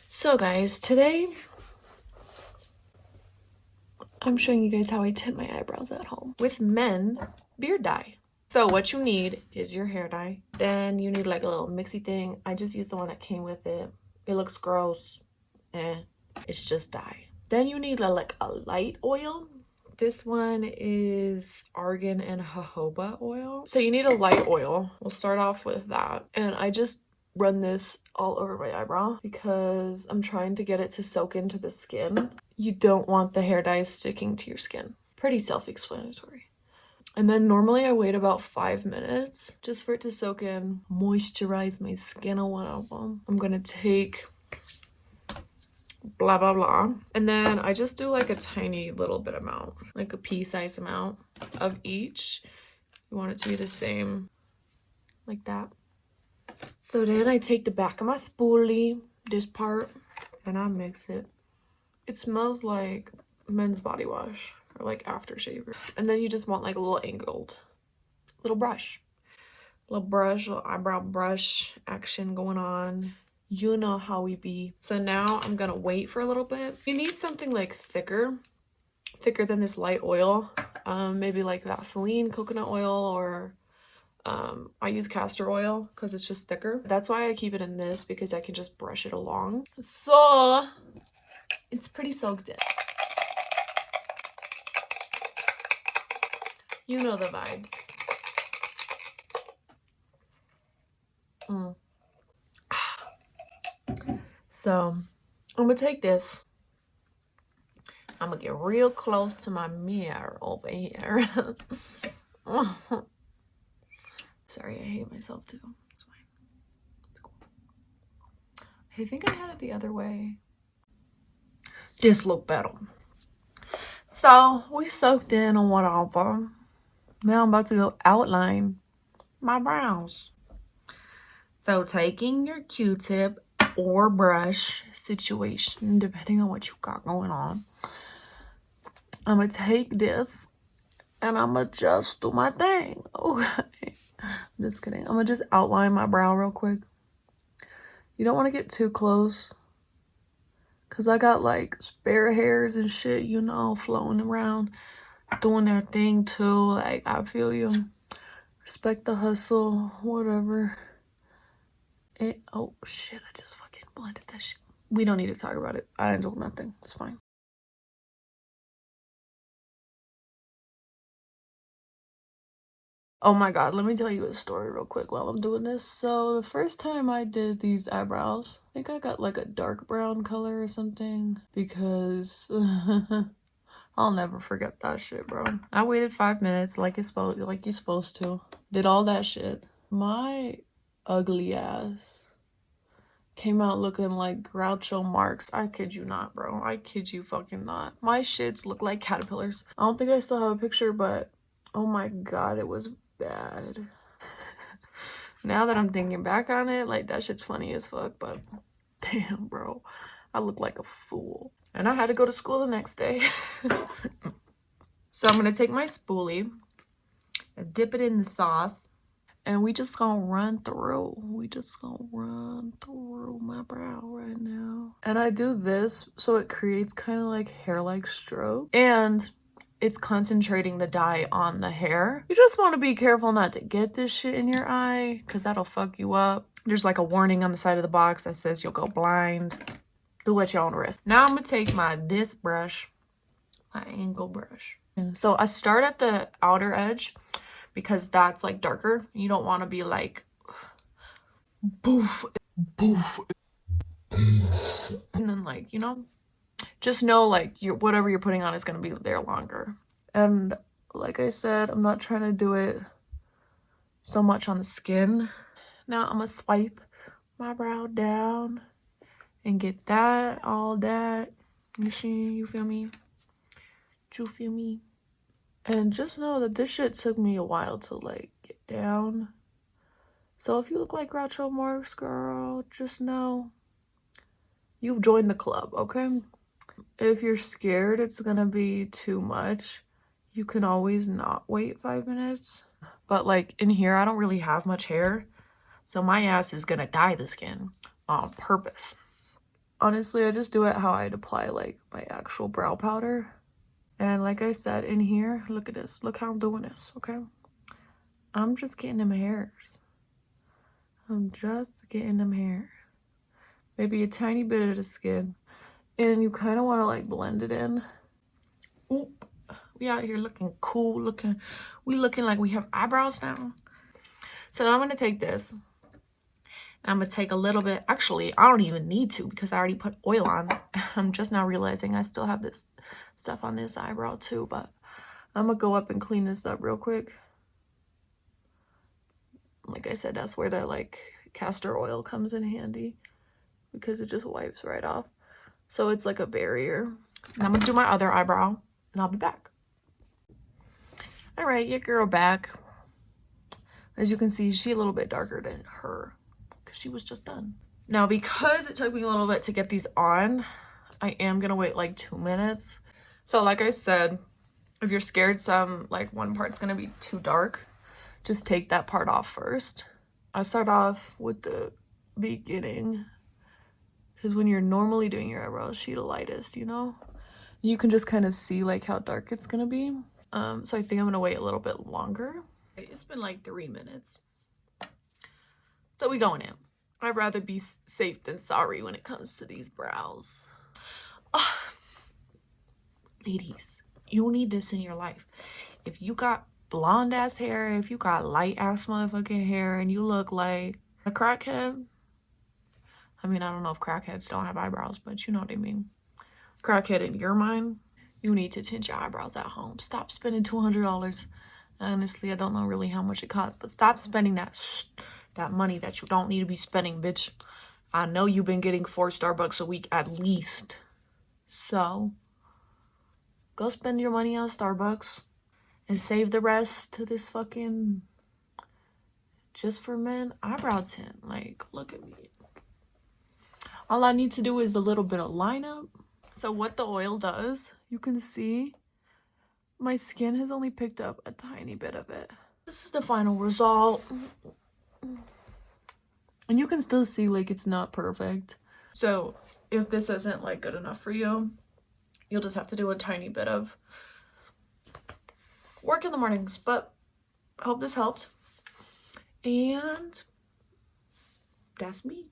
So guys, today I'm showing you guys how I tint my eyebrows at home with men beard dye. So what you need is your hair dye. Then you need like a little mixy thing. I just used the one that came with it. It looks gross. It's just dye. Then you need like a light oil. This one is argan and jojoba oil. So you need a light oil. We'll start off with that. And I just run this all over my eyebrow because I'm trying to get it to soak into the skin. You don't want the hair dye sticking to your skin. Pretty self-explanatory. And then normally I wait about 5 minutes just for it to soak in, moisturize my skin on one of them. I'm gonna take blah blah blah, and then I just do like a tiny little bit amount, like a pea size amount of each. You want it to be the same, like that. So then I take the back of my spoolie, this part, and I mix it. It smells like men's body wash or like aftershave. And then you just want like a little angled little brush, little eyebrow brush action going on. You know how we be. So now I'm gonna wait for a little bit. You need something like thicker than this light oil. Maybe like Vaseline coconut oil, or I use castor oil because it's just thicker. That's why I keep it in this, because I can just brush it along. So it's pretty soaked in. You know the vibes. So I'm gonna take this. I'm gonna get real close to my mirror over here. Sorry, I hate myself too. It's fine. It's cool. I think I had it the other way. This look better. So we soaked in on whatever. Now I'm about to go outline my brows. So taking your Q-tip or brush situation, depending on what you got going on, I'm gonna take this and I'm gonna just do my thing. Okay. I'm just kidding. I'm gonna just outline my brow real quick. You don't want to get too close, because I got like spare hairs and shit, you know, floating around, doing their thing too. Like, I feel you. Respect the hustle, whatever. Oh shit, I just fucking blended that shit. We don't need to talk about it. I didn't do nothing. It's fine. Oh my god, let me tell you a story real quick while I'm doing this. So the first time I did these eyebrows, I think I got like a dark brown color or something, because I'll never forget that shit, bro. I waited 5 minutes like you're supposed to. Did all that shit. My ugly ass came out looking like Groucho Marx. I kid you not, bro. I kid you fucking not. My shits look like caterpillars. I don't think I still have a picture, but oh my god, it was bad. Now that I'm thinking back on it, like, that shit's funny as fuck, but damn, bro, I look like a fool. And I had to go to school the next day. So I'm gonna take my spoolie, dip it in the sauce, and we just gonna run through. We just gonna run through my brow right now. And I do this so it creates kind of like hair-like stroke, and it's concentrating the dye on the hair. You just want to be careful not to get this shit in your eye, because that'll fuck you up. There's like a warning on the side of the box that says you'll go blind. Do at your own risk. Now I'm gonna take this brush, my angle brush. And so I start at the outer edge, because that's like darker. You don't want to be like boof, boof, and then, like, you know, just know like whatever you're putting on is gonna be there longer. And like I said, I'm not trying to do it so much on the skin. Now I'm gonna swipe my brow down and get that, all that. You see, you feel me? You feel me? And just know that this shit took me a while to like get down. So if you look like Groucho Marx, girl, just know you've joined the club, okay? If you're scared it's gonna be too much, you can always not wait 5 minutes. But like in here, I don't really have much hair, so my ass is gonna dye the skin. on purpose. Honestly, I just do it how I'd apply like my actual brow powder. And like I said, in here, look at this. Look how I'm doing this, okay? I'm just getting them hairs. I'm just getting them hairs. Maybe a tiny bit of the skin. And you kind of want to like blend it in. Oop. We out here looking cool, we looking like we have eyebrows now. So now I'm going to take this. I'm going to take a little bit. Actually, I don't even need to because I already put oil on. I'm just now realizing I still have this stuff on this eyebrow too. But I'm going to go up and clean this up real quick. Like I said, that's where the like castor oil comes in handy because it just wipes right off. So it's like a barrier. And I'm going to do my other eyebrow and I'll be back. All right, your girl back. As you can see, she's a little bit darker than her because she was just done. Now, because it took me a little bit to get these on, I am going to wait like 2 minutes. So like I said, if you're scared like one part's going to be too dark, just take that part off first. I start off with the beginning because when you're normally doing your eyebrows, she's the lightest, you know? You can just kind of see like how dark it's going to be. So I think I'm gonna wait a little bit longer. It's been like 3 minutes. So we going in. I'd rather be safe than sorry when it comes to these brows. Oh, ladies, you need this in your life. If you got blonde ass hair, if you got light ass motherfucking hair and you look like a crackhead. I mean, I don't know if crackheads don't have eyebrows, but you know what I mean. Crackhead in your mind. You need to tint your eyebrows at home. Stop spending $200. Honestly, I don't know really how much it costs, but stop spending that money that you don't need to be spending, bitch. I know you've been getting 4 Starbucks a week at least. So, go spend your money on Starbucks and save the rest to this fucking just for men eyebrow tint. Like, look at me. All I need to do is a little bit of lineup. So what the oil does, you can see my skin has only picked up a tiny bit of it. This is the final result. And you can still see like it's not perfect. So if this isn't like good enough for you, you'll just have to do a tiny bit of work in the mornings. But I hope this helped. And that's me.